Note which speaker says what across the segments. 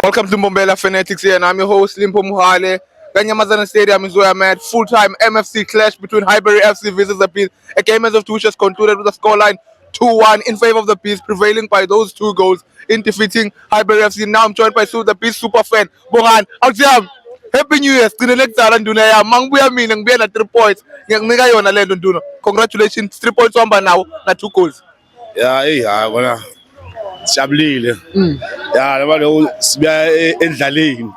Speaker 1: Welcome to Mbombela Fanatics here, and I'm your host Limpo Muhale. Kanyamazana Stadium is where I'm at. Full-time MFC clash between Highbury FC versus the Peas. A game as of two just concluded with a scoreline 2-1 in favor of the Peas, prevailing by those 2 goals in defeating Highbury FC. Now I'm joined by the Peas super fan, Bohan. Awusiyami. Happy New Year. Sigcinele kuzala nduna yami. Mangibuya mina ngibuye na 3 points. Ngiyakunika yona le nto nduna. Congratulations. 3 points wahamba nawo na 2 goals.
Speaker 2: Yeah, bona sijabulile. Yeah, ngoba lo sibuya endlaleni.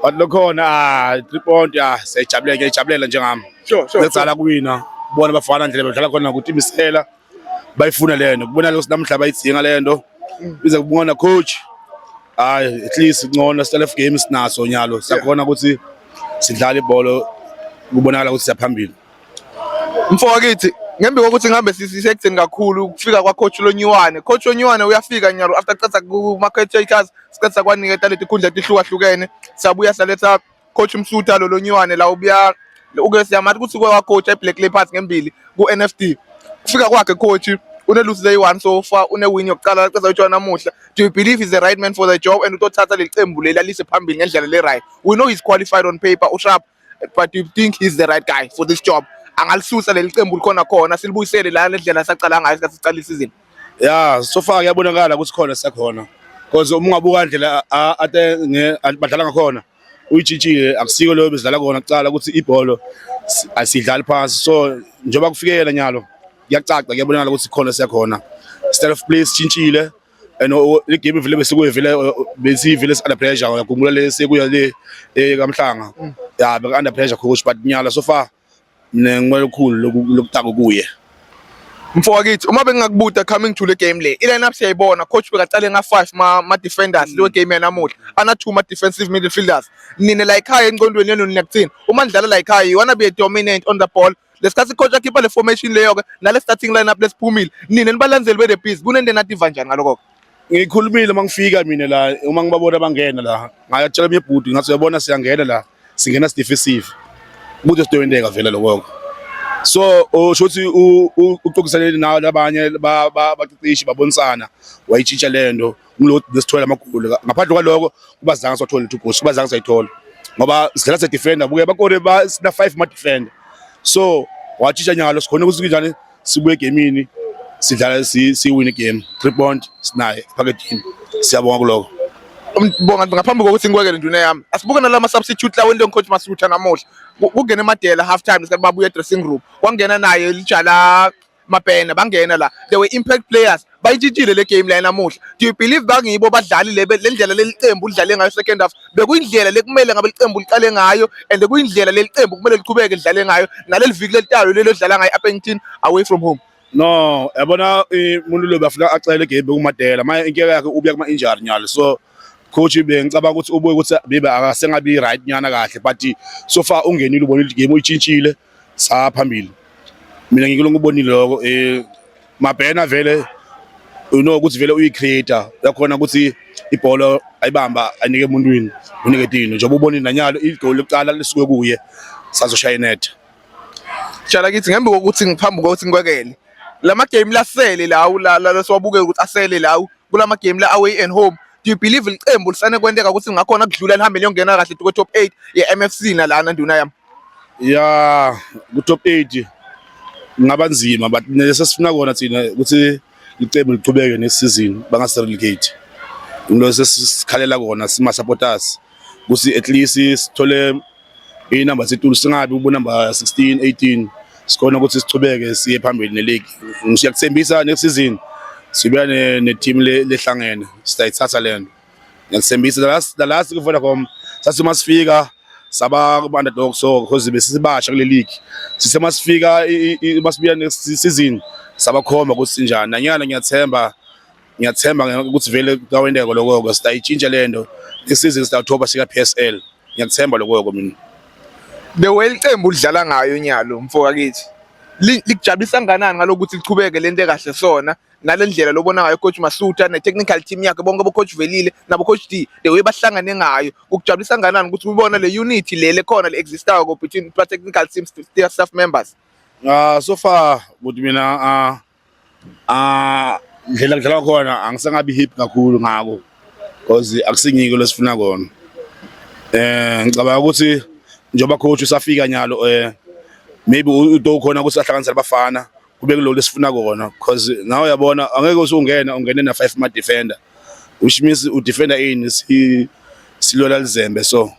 Speaker 2: But lokhona 3 point siyajabulela njengami.
Speaker 1: Sure.
Speaker 2: Ngicala kuwina. Bona bafana ndlela badlala khona ukuthi imisela bayifuna lento. Kubona lo namhla bayidzinga lento. Bize kubona coach. At least ngcono self games naso nyalo. Siyakhona ukuthi sidlale ibhola kubonakala ukuthi siyaphambili.
Speaker 1: Mfokithi ngembi kokuthi ngihambe sisekutheni kakhulu ukufika kwa coach Lonyuwane. Coach Lonyuwane uyafika nyalo after qatha ku market takers sikhatha kwaniketa leti khundla etihlukahlukene. Sabuya saletha coach Msuta lo Lonyuwane la ubuya uke siyamathi ukuthi kwa coach eBlack Leopards ngembili ku NFT. Kufika kwakhe coach unelusi leyi-1 so far une-win yokuqala qeza utshona namuhla. Do you believe he's the right man for the job and utothatha leqembu leli alise phambili ngendlela le-right? We know he's qualified on paper usharp, but do you think he's the right guy for this job? Angalisusa leli qembu likhona khona silibuyisele la lendlela sacala ngayo sicala isizini.
Speaker 2: Yeah, so far kuyabonakala ukuthi khona siyakhona. Because uma ungabuka indlela ade badlala ngakhona uyitshintshile akusiko leyo bezidlala kona kucala ukuthi ibhola asidlali phansi. So njoba kufikela nyalo kuyacaca kuyabonakala ukuthi khona siyakhona. Style of play sitshintshile and le game vele besikuyivele besivele under pressure yakhumbula lesi kuya le kamhlanga. Yeah, be under pressure coach but nyalo so far ngwelikhulu lokutaka kuye.
Speaker 1: Mfokithi uma bengakubuta coming to the game le i-lineup siyayibona coach bekacale nga5 ma defenders le game yanamuhla ana 2 ma defensive midfielders. Nine la ekhaya engqondweni yenu niyakuthini uma nidlala la ekhaya you wanna be a dominant on the ball. Lesikhathi coach akhipha le formation leyo ke nale starting lineup lesiphumile nine nibalandzeli be the Peas kunento nativa njani ngaloko.
Speaker 2: Ngikhulumile mangifika mina la uma ngibabona bangena la ngayatshela imibhudi ngathi uyabona siyangena la singena defensive ukuthi sidoyendeka vele lokho. So ushothi uxoxisane nawo labanye baqeqeshi babonisana wayitshintsha lento ngilo lesithola amagoli ngaphandle kwaloko kubazanga sothola 2 goals kubazanga sayithola ngoba sidlala se defender buke bakore ba sina 5 ma defender. So watshintsha nyalo sikhona ukuthi njani sibuye egamini sidlala si win game 3 point sinaye package siyabonga kuloko.
Speaker 1: Bonga ngaphambi kokuthi ngikwekele nduna yami asibuke nalama substitute la wento coach Masuta namuhla kungena emadela half time isikhathi babuye dressing room kwangena naye lijala mapena bangena la they were impact players bayitshintshile le game la namuhla. Do you believe bangibo badlali le ndlela lelicembu lidlale ngayo second half bekuyindlela lekumele ngabe licembu liqale ngayo and kuyindlela lelicembu kumele liqhubeke lidlale ngayo naleli viki letalo lelo dlala ngayo Appington away from home?
Speaker 2: No yabona umuntu lo bafika acele game kumadela manje inkinga yakhe ubuya kuma injury nyalo. So coach bengicabanga ukuthi ubuye ukuthi bebe akasengabi right nyana kahle but so far ungenile ubonile game uyitshintshile saphambili. Mina ngikho ngibonile lokho mabhena vele ukuthi vele uyicreator yakhona ukuthi ibhola ayibamba anike emuntwini unike dino njengoba ubonile nanyalo igoal lokuqala lisuke kuye sazoshaya net.
Speaker 1: Shala kithi ngembe kokuthi ngiphambi kokuthi ngikwekele lama game lasele lawo la siwabuke ukuthi asele lawo kulama game la away and home. Do you believe licembu lisane kwenteka ukuthi ngakhona kudlula lihambe liyongena kahle ku top 8 ye MFC nalana nduna yami?
Speaker 2: Yeah, ku top 8 ngaba nzima but nesifuna kona thina ukuthi licembu liqhubeke nesizini bangase relegate. Ngilo sesikhalela kona sima supporters ukuthi at least sithole inamba zethu singabi ubu number 16 18 sikhona ukuthi sichubeke siye phambili neleague. Ngiyakuthembisa next season sibuya ne team lehlangene sitayithatha lento. Ngiyasembisa the last ku Vodacom sathi masifika saba underdog so because besibasha kule league sisemasifika masibuya next season sabakhomba ukuthi njani nanyana ngiyathemba ukuthi vele kawendeko lokho sitayitshintsha lento this season sitawuthoba sika PSL ngiyathemba lokho mina.
Speaker 1: The way licembu lidlala ngayo nyalo mfokakithi likujabulisa kanani ngalokuthi lichubeke lento ekahle sona nalendlela lobona ngayo coach Masuta ne technical team yakhe bonke bo coach Velile nabo coach D the way bahlangane ngayo ukujabulisa kanani ukuthi ubona le unity le khona le existayo between technical team staff members?
Speaker 2: So far ukuthi mina ndlela ngidlala khona angisangabi hip kakhulu ngako cause akusinyike lesifuna kona. Ngicabanga ukuthi njengoba coach usafika nyalo maybe udo khona ukuthi ahlanganise abafana kube kuloko lesifuna kona cause nawe uyabona angeke ungene na 5 ma defender which means u defender in silwela lizembe so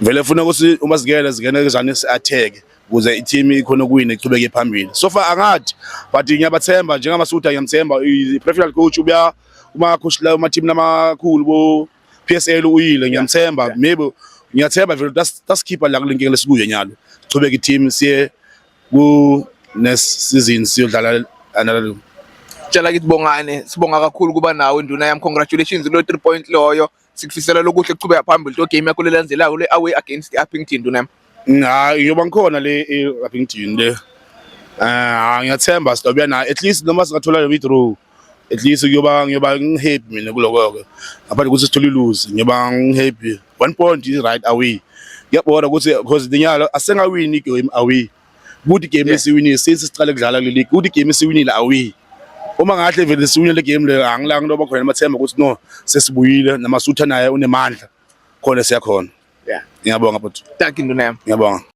Speaker 2: vele ufuna ukuthi uma zingena ezane attack ukuze i-team ikhona ukuwina ichubeke phambili so far angathi but ngiyabathemba njengamasutha ngiyamthemba i-professional coach ubuya uma coach la uma team namakhulu bo PSL uyile ngiyamthemba maybe ngiyathemba vele tasikeeper la kulenkinga lesikuye nyalo ichubeke i-team siye ku next season siyodlala another.
Speaker 1: Tshela kithi Bongane sibonga kakhulu kuba nawe nduna yami congratulations lo 3 point loyo sikufisela lokuhle kuchubeka phambili to game yakho lelandelayo le away against iUppington nduna yami.
Speaker 2: Yoba ngikhona le eUppington le ngiyathemba sizobuya na at least noma singathola le withdraw at least ngiyoba ngihappy mina kuloko ngaphandle ukuthi sithole lose ngiyoba ngihappy 1 point is right away ngiyabona ukuthi because dinyalo asengawini igame away good game lesiwinile since siqale kudlala le league good game esiwinile away uma ngahle vele siwinile le game le angilanga nto bakhona amathemba ukuthi no sesibuyile namasutha naye unemandla khona siyakhona. Ngiyabonga but
Speaker 1: thank you nduna yami.
Speaker 2: Ngiyabonga.